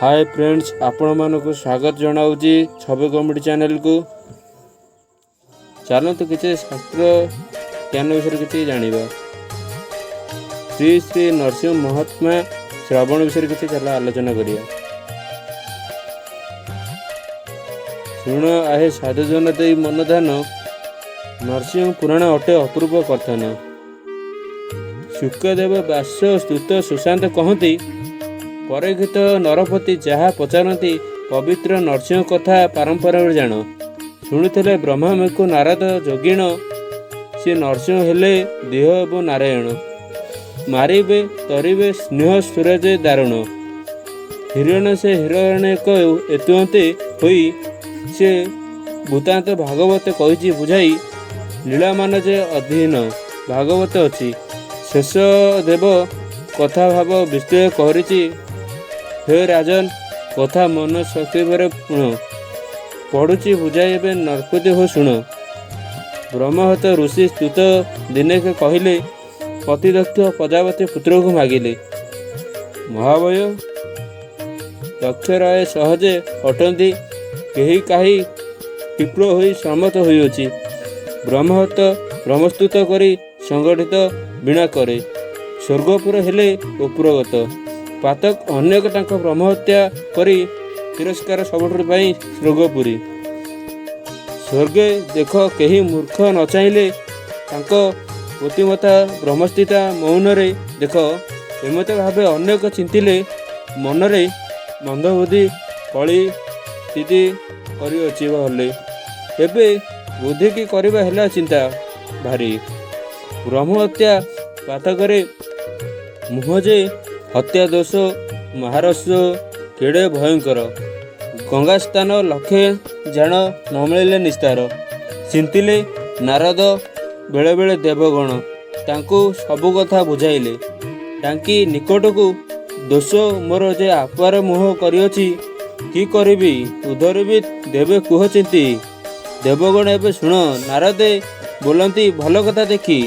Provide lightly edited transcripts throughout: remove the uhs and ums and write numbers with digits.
Hi friends, आपण मानक स्वागत जनाऊँगी छवि कॉमेडी चैनल को। चलते किसी शास्त्र ज्ञान विषय किसी जाना। श्री श्री नरसिंह महात्मा श्रावण विषय किसी चल आलोचना करिया। शुण आहे साधुजन दे मनधान, नरसिंह पुराण अटे अपूर्व कथन। शुकदेव व्यास स्तुत सुशांत कहती, परीक्षित नरपति जहाँ पचारती पवित्र नरसिंह कथा पारंपरिक जान। शुणुले ब्रह्मा को नारद जोगिण, सी नरसिंह हेले देह एवं नारायण। मारिबे तरिबे स्नेह सूरज दारुण। हिरण से हिरण्यक एतुअंते होई, से भूतांत भागवत कही बुझाई। लीला मान जे अधीन भागवत अच्छी। शेष देव कथा भाव विस्तृत करिछि। हे राजन, कथा मन शक्ति पर पढ़ुची बुझाई नरपति हो शुण। ब्रह्महत ऋषि स्तुत दिने के कहले, पतिदक्ष प्रजापति पुत्र को मागिले। महाभय दक्ष राय सहजे अटंती, कही कहीं विप्र हो सम्मत होइछि। ब्रह्महत ब्रह्मस्तुत करी संगठित बिना करे। स्वर्गपुर हेले उपरगत। पातक अनेक टाक ब्रह्महत्या करी तिरस्कार सबुठ स्वर्गपुरी। स्वर्गे देख कहीं मूर्ख न चाहिए बुद्धिमता ब्रह्मस्थिता मौन रे देख। एमत भाव अनेक चिंतिले मनरे मंदबुद्धि कली स्थिति करले। एबे बुद्धि की करवा है चिंता भारी। ब्रह्महत्या पातकरे मुहजे हत्या दोष महारस्व केड़े भयंकर। गंगा स्थान लक्षे जान न मिले निस्तार। चिंतिले नारद बेले बेले देवगण तांको सबु कथा बुझाइले। तांकी निकट को दोष मोर जे आपार मोह करियोछि, कि करिबी उधर भी देवे कुह चिंती। देवगण एबे शुण, नारदे बोलती भल कथा देखी।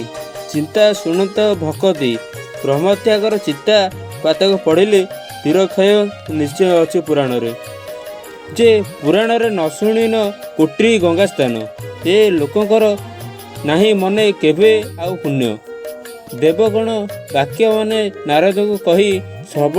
चिंता शुणत भक्ति ब्रह्मत्यागर चित्ता पातक पढ़िले तीरक्षय निश्चय अच्छी पुराण रे। जे पुराण रे न शुणी न कोट्री गंगा स्थान, ए लोकंकर नाही मने केबे आउ पुण्य। देवगण वाक्य माने नारद को कही श्रवण